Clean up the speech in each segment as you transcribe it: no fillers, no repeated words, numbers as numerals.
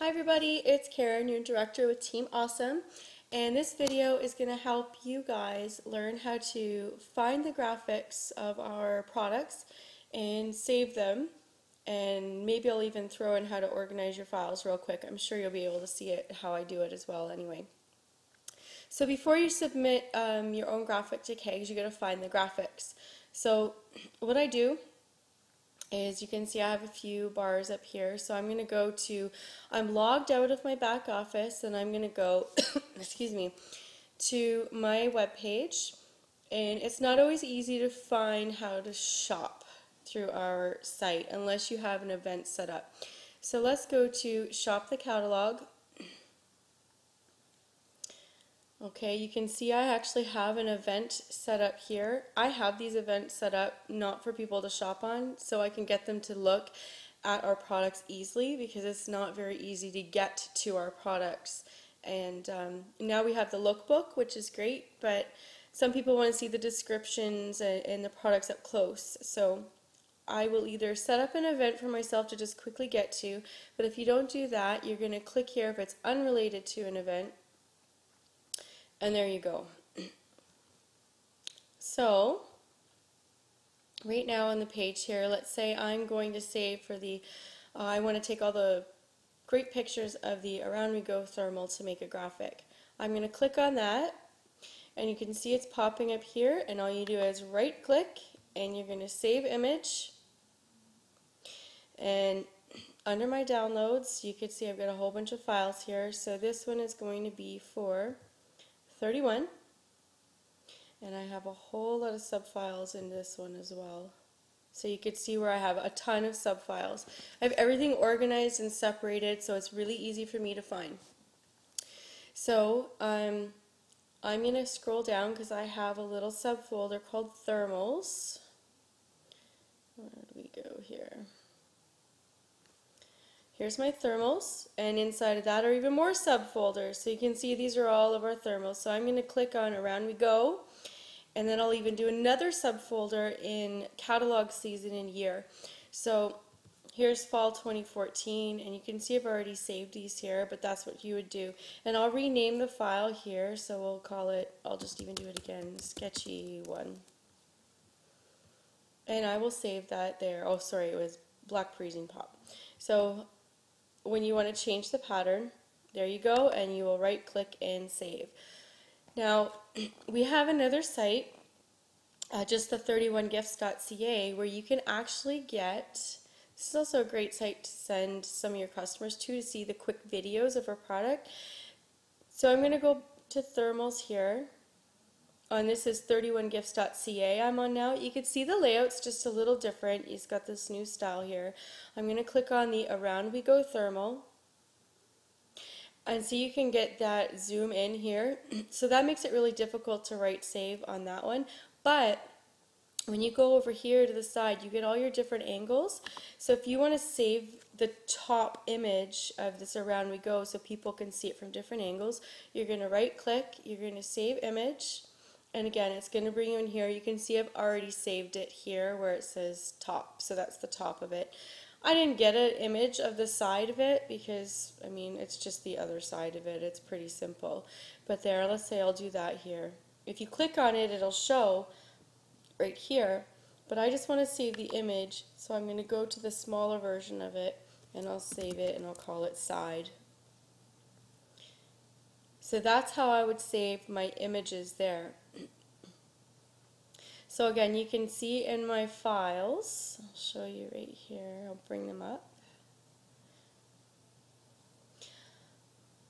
Hi everybody, it's Karen, your director with Team Awesome, and this video is going to help you guys learn how to find the graphics of our products and save them, and maybe I'll even throw in how to organize your files real quick. I'm sure you'll be able to see it, how I do it as well anyway. So before you submit your own graphic to Kegs, you got to find the graphics. So what I do is, you can see I have a few bars up here, so I'm going to go to, I'm logged out of my back office, and I'm going to go, excuse me, to my web page, and it's not always easy to find how to shop through our site unless you have an event set up. So let's go to shop the catalog. Okay, you can see I actually have an event set up here. I have these events set up not for people to shop on, so I can get them to look at our products easily, because it's not very easy to get to our products. And now we have the lookbook, which is great, but some people want to see the descriptions and the products up close. So I will either set up an event for myself to just quickly get to, but if you don't do that, you're going to click here if it's unrelated to an event. And there you go. So, right now on the page here, let's say I'm going to save for the, I want to take all the great pictures of the Around We Go thermal to make a graphic. I'm going to click on that, and you can see it's popping up here, and all you do is right click, and you're going to save image. And under my downloads, you can see I've got a whole bunch of files here. So this one is going to be for 31, and I have a whole lot of subfiles in this one as well. So you can see where I have a ton of subfiles. I have everything organized and separated, so it's really easy for me to find. So I'm going to scroll down because I have a little subfolder called Thermals. Where do we go here? Here's my thermals, and inside of that are even more subfolders. So you can see these are all of our thermals. So I'm going to click on Around We Go, and then I'll even do another subfolder in Catalog Season and Year. So here's Fall 2014, and you can see I've already saved these here, but that's what you would do. And I'll rename the file here, so we'll call it, I'll just even do it again, Sketchy 1. And I will save that there. Oh, sorry, it was Black Freezing Pop. So when you want to change the pattern, there you go, and you will right click and save. Now we have another site, just the 31gifts.ca, where you can actually get, this is also a great site to send some of your customers to see the quick videos of our product. So I'm going to go to thermals here, and this is 31gifts.ca I'm on now. You can see the layout's just a little different. It's got this new style here. I'm going to click on the Around We Go thermal, and so you can get that zoom in here. So that makes it really difficult to right save on that one, but when you go over here to the side, you get all your different angles. So if you want to save the top image of this Around We Go so people can see it from different angles, you're going to right click, you're going to save image, and again it's going to bring you in here. You can see I've already saved it here where it says top, so that's the top of it. I didn't get an image of the side of it because, I mean, it's just the other side of it. It's pretty simple. But there, let's say I'll do that here. If you click on it, it'll show right here, but I just want to save the image, so I'm going to go to the smaller version of it, and I'll save it, and I'll call it side. So that's how I would save my images there. So again, you can see in my files, I'll show you right here, I'll bring them up.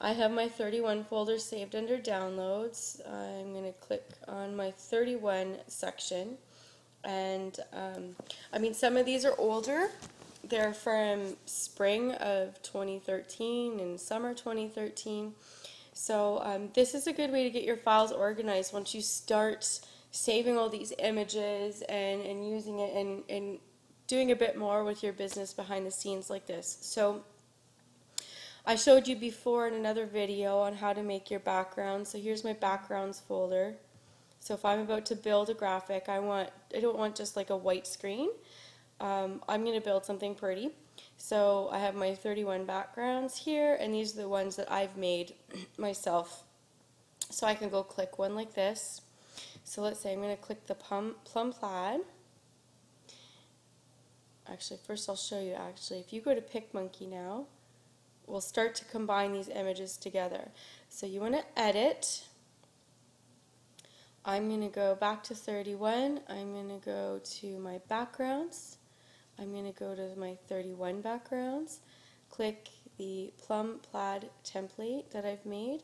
I have my 31 folder saved under downloads. I'm going to click on my 31 section, and I mean, some of these are older. They're from spring of 2013 and summer 2013. So this is a good way to get your files organized once you start saving all these images and using it and doing a bit more with your business behind the scenes like this. So I showed you before in another video on how to make your background. So here's my backgrounds folder. So if I'm about to build a graphic, I don't want just like a white screen. I'm going to build something pretty. So I have my 31 backgrounds here, and these are the ones that I've made myself. So I can go click one like this. So let's say I'm going to click the plum plaid. Actually, first I'll show you actually. If you go to Picmonkey now, we'll start to combine these images together. So you want to edit. I'm going to go back to 31. I'm going to go to my backgrounds. I'm going to go to my 31 backgrounds. Click the plum plaid template that I've made.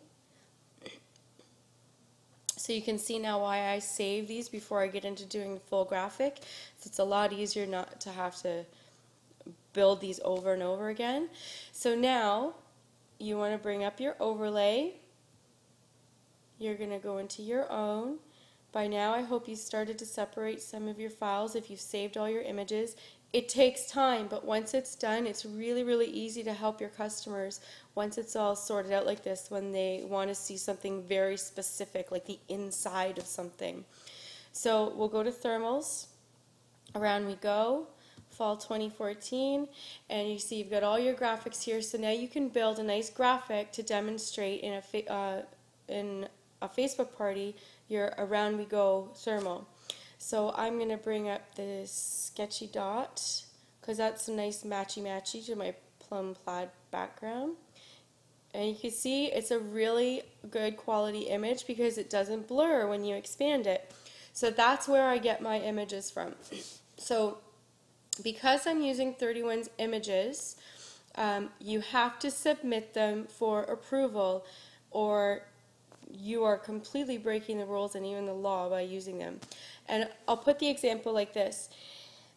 So you can see now why I save these before I get into doing the full graphic. So it's a lot easier not to have to build these over and over again. So now you want to bring up your overlay. You're going to go into your own. By now I hope you started to separate some of your files if you've saved all your images. It takes time, but once it's done, it's really, really easy to help your customers once it's all sorted out like this, when they want to see something very specific, like the inside of something. So we'll go to thermals. Around we go, fall 2014, and you see you've got all your graphics here. So now you can build a nice graphic to demonstrate in a Facebook party your Around We Go thermal. So I'm going to bring up this sketchy dot because that's a nice matchy-matchy to my plum plaid background. And you can see it's a really good quality image because it doesn't blur when you expand it. So that's where I get my images from. So because I'm using 31's images, you have to submit them for approval, or you are completely breaking the rules and even the law by using them. And I'll put the example like this.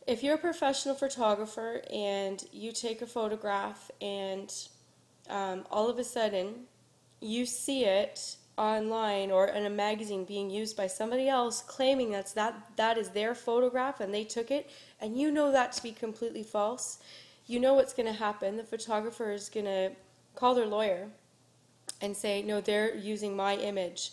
If you're a professional photographer and you take a photograph and all of a sudden you see it online or in a magazine being used by somebody else claiming that is their photograph and they took it, and you know that to be completely false, you know what's going to happen. The photographer is going to call their lawyer and say, no, they're using my image.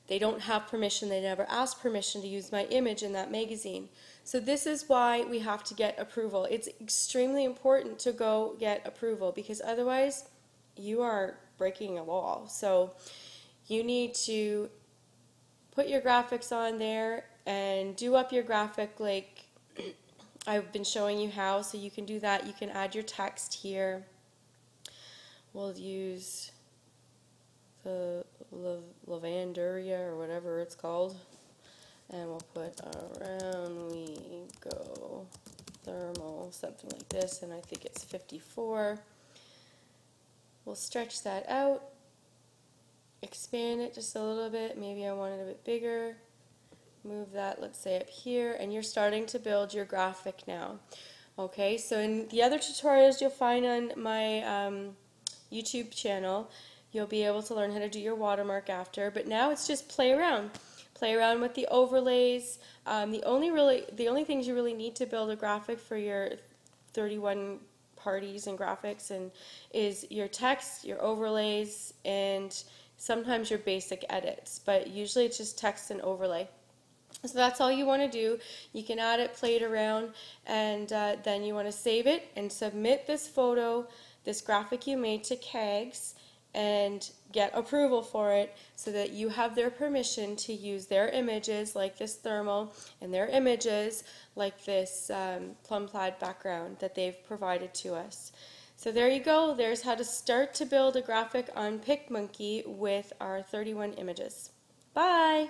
They don't have permission. They never asked permission to use my image in that magazine. So this is why we have to get approval. It's extremely important to go get approval because otherwise you are breaking a law. So you need to put your graphics on there and do up your graphic like I've been showing you how. So you can do that. You can add your text here. We'll use the lavenderia or whatever it's called, and we'll put Around We Go thermal, something like this, and I think it's 54. We'll stretch that out, expand it just a little bit, maybe I want it a bit bigger, move that, let's say up here, and you're starting to build your graphic now. Okay, so in the other tutorials you'll find on my YouTube channel, you'll be able to learn how to do your watermark after, but now it's just play around. Play around with the overlays. The only things you really need to build a graphic for your 31 parties and graphics is your text, your overlays, and sometimes your basic edits, but usually it's just text and overlay. So that's all you want to do. You can add it, play it around, and then you want to save it and submit this photo, this graphic you made to CAGS, and get approval for it so that you have their permission to use their images like this thermal and their images like this plum plaid background that they've provided to us. So there you go. There's how to start to build a graphic on Picmonkey with our 31 images. Bye!